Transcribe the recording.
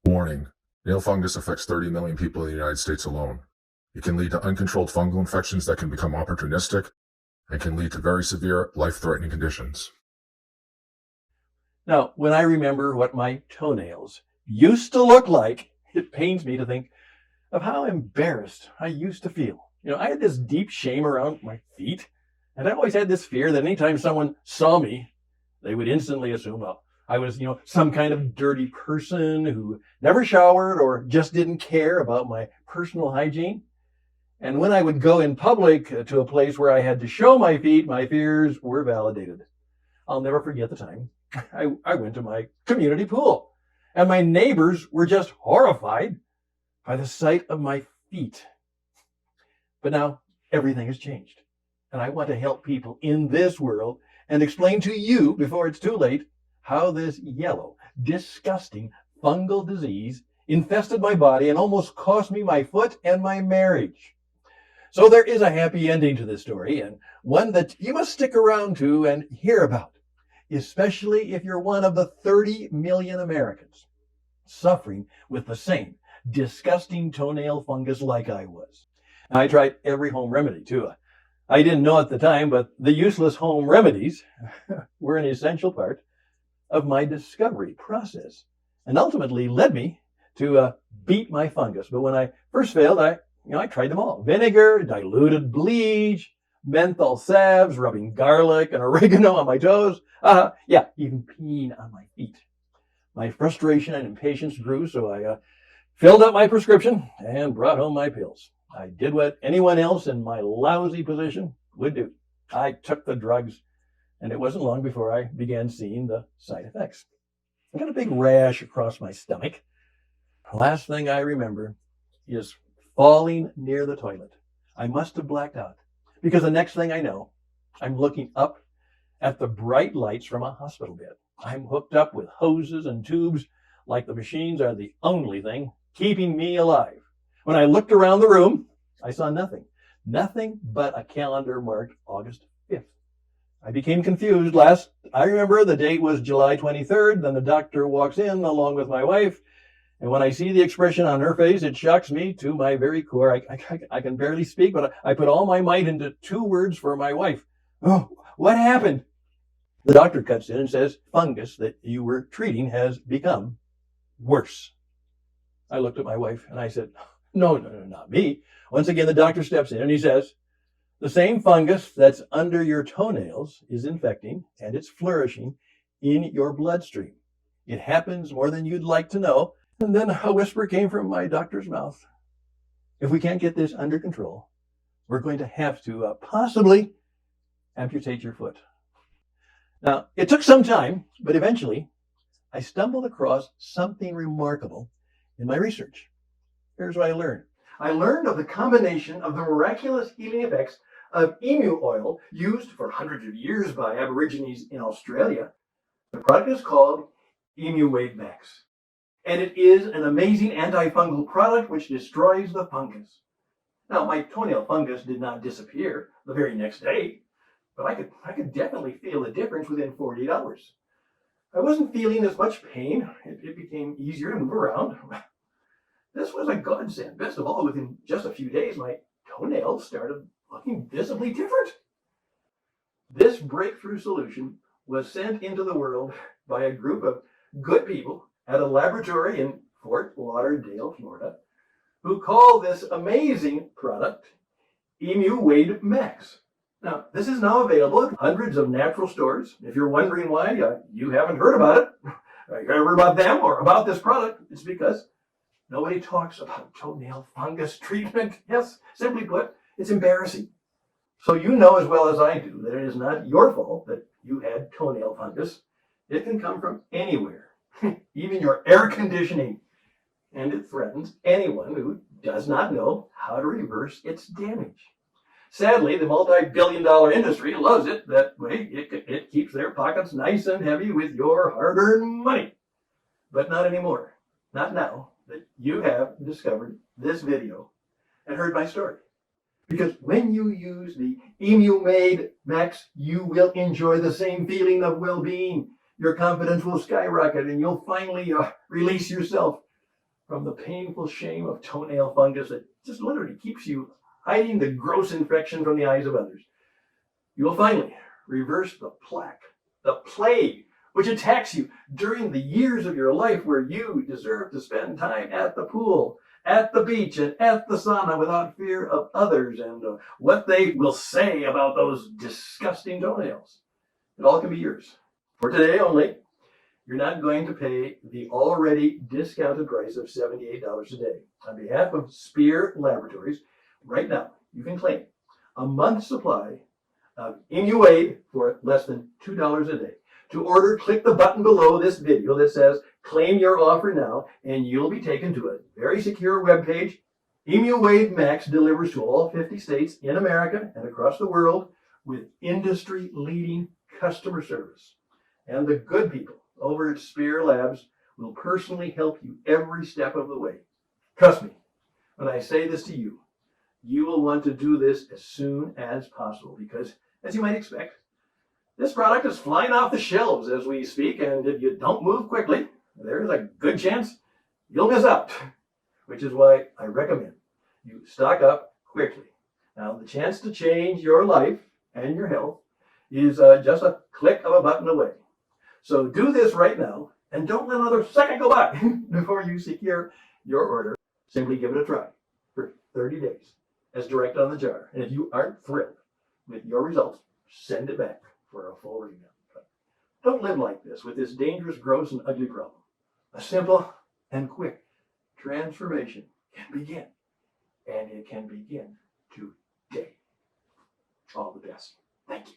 Warning: nail fungus affects 30 million people in the United States alone. It can lead to uncontrolled fungal infections that can become opportunistic and can lead to very severe, life-threatening conditions. Now, when I remember what my toenails used to look like, it pains me to think of how embarrassed I used to feel. I had this deep shame around my feet, and I always had this fear that anytime someone saw me, they would instantly assume, well, I was, some kind of dirty person who never showered or just didn't care about my personal hygiene. And when I would go in public to a place where I had to show my feet, my fears were validated. I'll never forget the time I went to my community pool, and my neighbors were just horrified by the sight of my feet. But now everything has changed, and I want to help people in this world and explain to you before it's too late how this yellow, disgusting fungal disease infested my body and almost cost me my foot and my marriage. So there is a happy ending to this story, and one that you must stick around to and hear about, especially if you're one of the 30 million Americans suffering with the same disgusting toenail fungus like I was. And I tried every home remedy too. I didn't know at the time, but the useless home remedies were an essential part of my discovery process and ultimately led me to beat my fungus. But when I first failed, I tried them all. Vinegar, diluted bleach, menthol salves, rubbing garlic and oregano on my toes. Even peeing on my feet. My frustration and impatience grew, so I filled up my prescription and brought home my pills. I did what anyone else in my lousy position would do. I took the drugs, and it wasn't long before I began seeing the side effects. I got a big rash across my stomach. The last thing I remember is falling near the toilet. I must have blacked out, because the next thing I know, I'm looking up at the bright lights from a hospital bed. I'm hooked up with hoses and tubes like the machines are the only thing keeping me alive. When I looked around the room, I saw nothing but a calendar marked August 5th. I became confused. I remember the date was July 23rd. Then the doctor walks in along with my wife. And when I see the expression on her face, it shocks me to my very core. I can barely speak, but I put all my might into 2 words for my wife. Oh, what happened? The doctor cuts in and says, fungus that you were treating has become worse. I looked at my wife and I said, no, not me. Once again, the doctor steps in and he says, the same fungus that's under your toenails is infecting and it's flourishing in your bloodstream. It happens more than you'd like to know. And then a whisper came from my doctor's mouth. If we can't get this under control, we're going to have to possibly amputate your foot. Now, it took some time, but eventually I stumbled across something remarkable in my research. Here's what I learned. I learned of the combination of the miraculous healing effects of emu oil used for hundreds of years by Aborigines in Australia. The product is called Emu Wade Max, and it is an amazing antifungal product which destroys the fungus. Now, my toenail fungus did not disappear the very next day, but I could definitely feel the difference within 48 hours. I wasn't feeling as much pain. It became easier to move around. This was a godsend. Best of all, within just a few days, my toenails started looking visibly different. This breakthrough solution was sent into the world by a group of good people at a laboratory in Fort Lauderdale, Florida, who call this amazing product Emu Wade Max. Now, this is now available at hundreds of natural stores. If you're wondering why you haven't heard about it, or you heard about them or about this product, it's because nobody talks about toenail fungus treatment. Yes, simply put, it's embarrassing. So you know as well as I do that it is not your fault that you had toenail fungus. It can come from anywhere, even your air conditioning, and it threatens anyone who does not know how to reverse its damage. Sadly, the multi-billion-dollar industry loves it. That way, it keeps their pockets nice and heavy with your hard-earned money. But not anymore. Not now that you have discovered this video and heard my story. Because when you use the Emu Wade Max, you will enjoy the same feeling of well-being. Your confidence will skyrocket and you'll finally release yourself from the painful shame of toenail fungus that just literally keeps you hiding the gross infection from the eyes of others. You will finally reverse the plague, which attacks you during the years of your life where you deserve to spend time at the pool, at the beach, and at the sauna without fear of others and what they will say about those disgusting toenails. It all can be yours. For today only, you're not going to pay the already discounted price of $78 a day. On behalf of Spear Laboratories, right now, you can claim a month's supply of Inuade for less than $2 a day. To order, click the button below this video that says claim your offer now, and you'll be taken to a very secure webpage. Inuade Max delivers to all 50 states in America and across the world with industry-leading customer service. And the good people over at Spear Labs will personally help you every step of the way. Trust me, when I say this to you, you will want to do this as soon as possible because, as you might expect, this product is flying off the shelves as we speak, and if you don't move quickly, there's a good chance you'll miss out, which is why I recommend you stock up quickly. Now, the chance to change your life and your health is just a click of a button away. So do this right now, and don't let another second go by before you secure your order. Simply give it a try for 30 days, as directed on the jar. And if you aren't thrilled with your results, send it back for a full review. But don't live like this with this dangerous, gross, and ugly problem. A simple and quick transformation can begin, and it can begin today. All the best. Thank you.